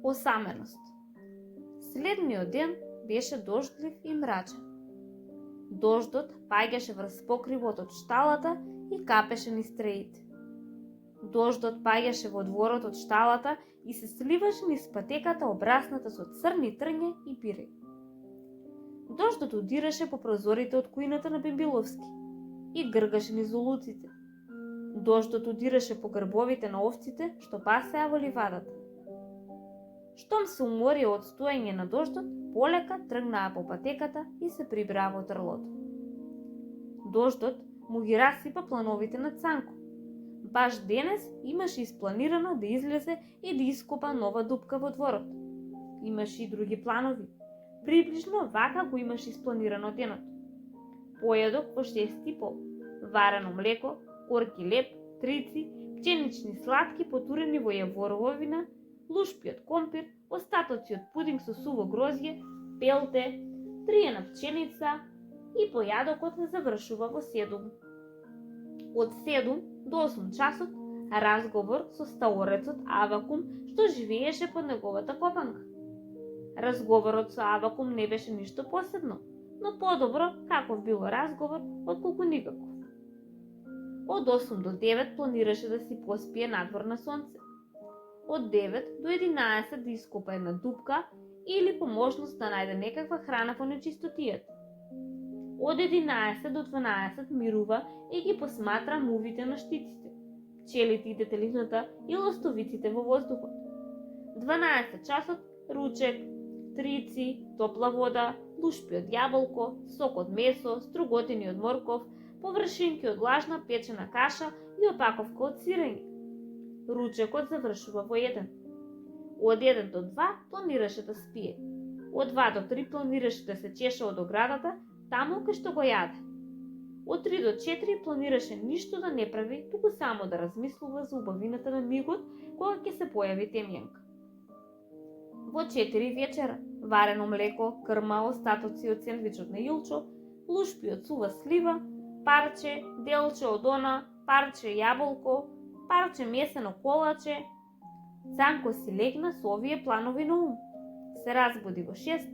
Осаменост. Следниот ден беше дождлив и мрачен. Дождот паѓаше врз покривот од шталата и капеше низ треите. Дождот паѓаше во дворот од шталата и се сливаше низ патеката обрасната со црни трња и пиреј. Дождот удираше по прозорите од кујната на Бембиловски и гргаше низ улуците. Дождот удираше по грбовите на овците што пасеа во ливадата. Штом се уморија од стоење на дождот, полека тргнаа по патеката и се прибраа во трлото. Дождот му ги расипа плановите на Цанко. Баш денес имаше испланирано да излезе и да ископа нова дупка во дворот. Имаше и други планови. Приближно вака го имаше испланирано денот. Појадок во 6:30, варено млеко, корки леп, трици, пченични сладки потурени во јаворовина, лушпиот компир, остатоци од пудинг со суво грозје, пелте, триена пченица и појадокот завршува во 7. Од 7 до 8 часот разговор со стаорецот Авакум што живееше под неговата копанка. Разговорот со Авакум не беше ништо посебно, но подобро каков било разговор отколку никаков. Од 8 до 9 планираше да си поспие надвор на сонце. Од 9 до 11 да ископа една дупка или по можност да најде некаква храна во нечистотијата. Од 11 до 12 мирува и ги посматра мувите на штиците, пчелите и детелината и лостовиците во воздухот. 12 часот ручек, трици, топла вода, лушпи од јаболко, сок од месо, струготини од морков, површинки од влажна печена каша и опаковка од сирење. Ручекот завршува во 1. Од 1 до 2 планираше да спие. Од 2 до 3 планираше да се чеше од оградата, таму кај што го јаде. Од 3 до 4 планираше ништо да не прави, туку само да размислува за убавината на мигот кога ќе се појави темјанка. Во 4 вечера варено млеко, крма, остатоци од сендвичот на Илчо, лушпи од сува слива, парче, делче од она, парче јаболко, парче месено колаче. Цанко си легна со овие планови на ум. Се разбуди во 6,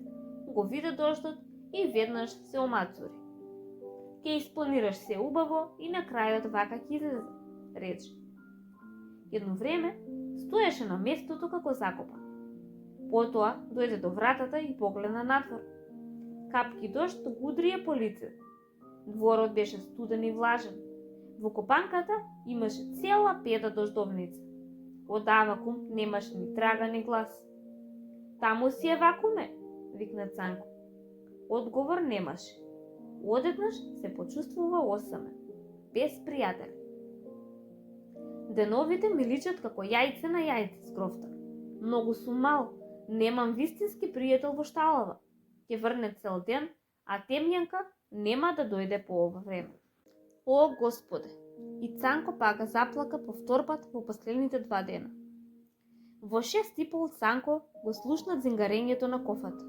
го виде дождот и веднаш се омацури. Ке испланираш се убаво и на крајот вака ќе излезе, рече. Едно време стоеше на местото како закопан. Потоа дојде до вратата и погледна надвор. Капки дожд го удрија по лицето. Дворот беше студен и влажен. Во копанката имаше цела педа дождовница. Од Авакум немаше ни трага ни глас. Таму си е вакуме, викна Цанко. Одговор немаше. Одеднаш се почувствува осамен, без пријатели. Деновите ми личат како јајце на јајце, скрофта. Многу сум мал, немам вистински пријател во шталава. Ќе врне цел ден, а темјанка нема да дојде по ова време. О, Господе! И Цанко пака заплака повторпат во последните 2 дена. Во 6:30 Цанко го слушна дзингарењето на кофата.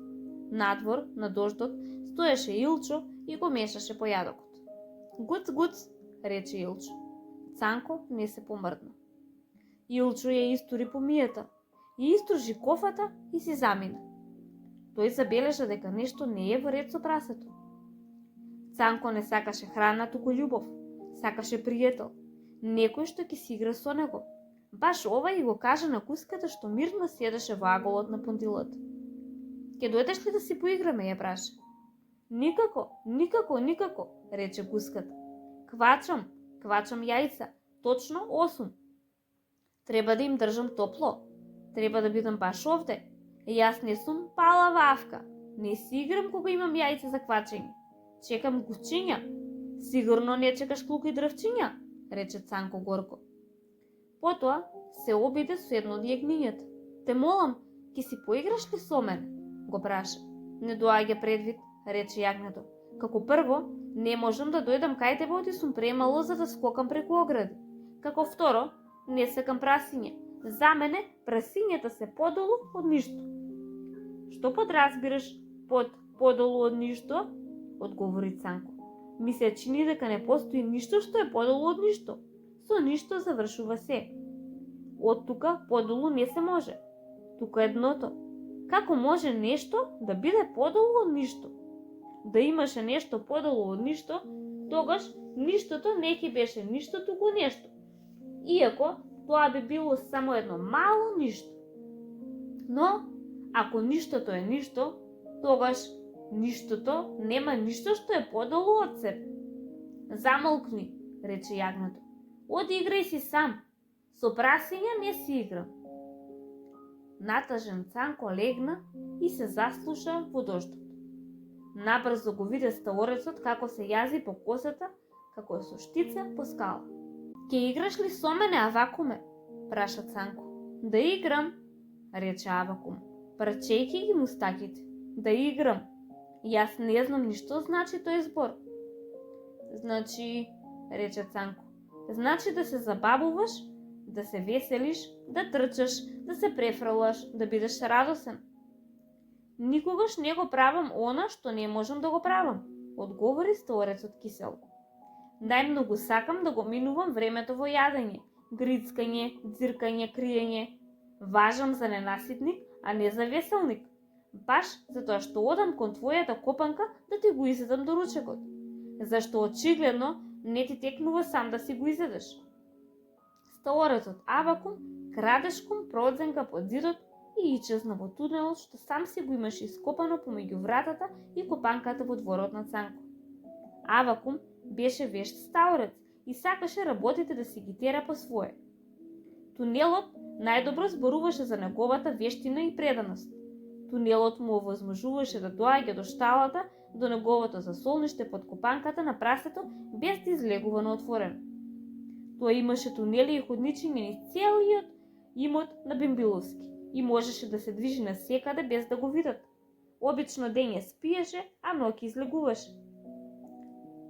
Надвор, на дождот, стоеше Илчо и го мешаше појадокот. Гуц, гуц, рече Илчо. Цанко не се помрдна. Илчо ја истури помијата, ја истружи кофата и си замина. Тој забележа дека нешто не е во ред со прасето. Цанко не сакаше храна, туку љубов. Сакаше пријател. Некој што ќе си игра со него. Баш ова и го кажа на куската што мирно седеше во аголот на пондилата. Ке дојдеш ли да си поиграме, ја праша. Никако, никако, никако, рече куската. Квачам јајца, точно 8. Треба да им држам топло. Треба да бидам баш овде. Јас не сум палава авка. Не си играм кога имам јајце за квачење. Чекам гучиња. Сигурно не чекаш клука и дрвчиња, рече Цанко горко. Потоа се обиде со едно од јагнињата. Те молам, ќе си поиграш ли со мене? Го праша. Не доаѓа предвид, рече јагнето. Како прво, не можам да дојдам кај тебе оти сум премало за да скокам преку огради. Како второ, не сакам прасиња. За мене прасињата се подолу од ништо. Што подразбираш под подолу од ништо? Одговори Цанко. Ми се чини дека не постои ништо што е подолу од ништо. Со ништо завршува се. Од тука подолу не се може. туку едното. Како може нешто да биде подолу од ништо? Да имаше нешто подолу од ништо, тогаш ништото не ќе беше ништо, туку нешто. Иако тоа би било само едно мало ништо. Но, ако ништото е ништо, тогаш ништото нема ништо што е подолу од себе. Замолкни, рече јагнето. Оди играј си сам. Со прасиња не си играм. Натажен Цанко легна и се заслуша во дождот. Набрзо го виде стаорецот како се јази по косата, како со штица по скала. Ке играш ли со мене, Авакуме? Праша Цанко. Да играм, рече Авакум, прчејќи ги мустаките. Да играм. Јас не знам ни што значи тој збор. Значи, рече Цанко, значи да се забавуваш, да се веселиш, да трчаш, да се префрлаш, да бидеш радосен. Никогаш не го правам она што не можам да го правам, одговори стаорецот кисело. Најмногу сакам да го минувам времето во јадење, грицкање, дзиркање, криење. Важам за ненаситник, а не за веселник. Баш затоа што одам кон твојата копанка да ти го изедам до ручекот. Зашто очигледно не ти текнува сам да си го изедеш. Стаорецот Авакум крадешком продзенка под зидот и ичезна во тунелот што сам си го имаше ископано помеѓу вратата и копанката во дворот на Цанко. Авакум беше вешт стаорец и сакаше работите да си ги тера по свое. Тунелот најдобро зборуваше за неговата вештина и преданост. Тунелот му овозможуваше да доаѓа до шталата, до неговото засолниште под копанката на прасето, без да излегува на отворено. Тој имаше тунели и ходничиња низ целиот имот на Бимбиловски и можеше да се движи насекаде без да го видат. Обично дење спиеше, а ноќе излегуваше.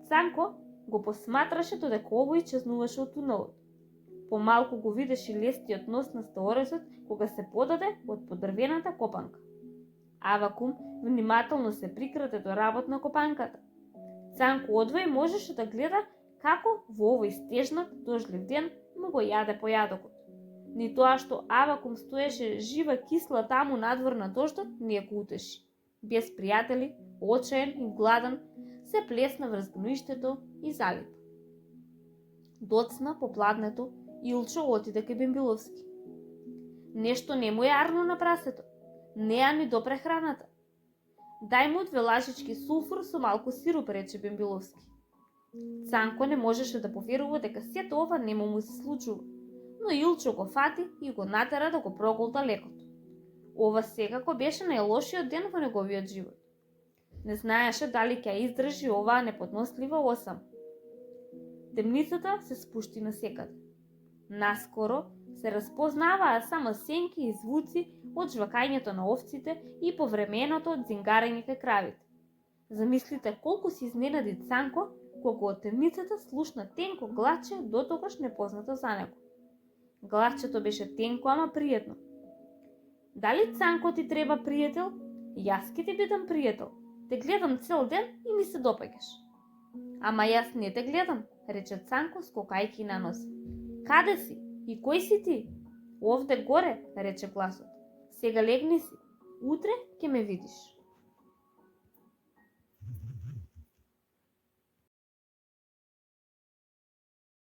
Цанко го посматраше додека овој чезнуваше од тунелот. Помалку го видеше лестиот нос на стаорецот кога се подаде од подрвената копанка. Авакум внимателно се прикрате до работ на копанката. Цанко одвај можеше да гледа како во овој стежнат дождлив ден му го јаде појадокот. Ни тоа што Авакум стоеше жива кисла таму надвор на дождот не го утеши. Без пријатели, очаен и гладен, се плесна врз гноиштето и залип. Доцна по пладнето, Илчо отиде кај Бимбиловски. Нешто не му е арно на прасето. Неа ни допре храната. Дај му 2 лажички сулфур со малку сируп, рече Бимбиловски. Цанко не можеше да поверува дека сето ова нему му се случува, но Илчо го фати и го натера да го проголта лекот. Ова секако беше најлошиот ден во неговиот живот. Не знаеше дали ќе издржи оваа неподнослива осам. Темницата се спушти насекаде. Наскоро се распознаваа само сенки и звуци од жвакањето на овците и повременото од зингарење кај кравите. Замислите колку се изненади Цанко кога од темницата слушна тенко гласче дотогаш непознато за него. Гласчето беше тенко, ама пријатно. Дали Цанко ти треба пријател? Јас ќе ти бидам пријател. Те гледам цел ден и ми се допаѓаш. Ама јас не те гледам, рече Цанко скокајки на нос. Каде си? И кој си ти? Овде горе, рече гласот. Сега легни си. Утре ќе ме видиш.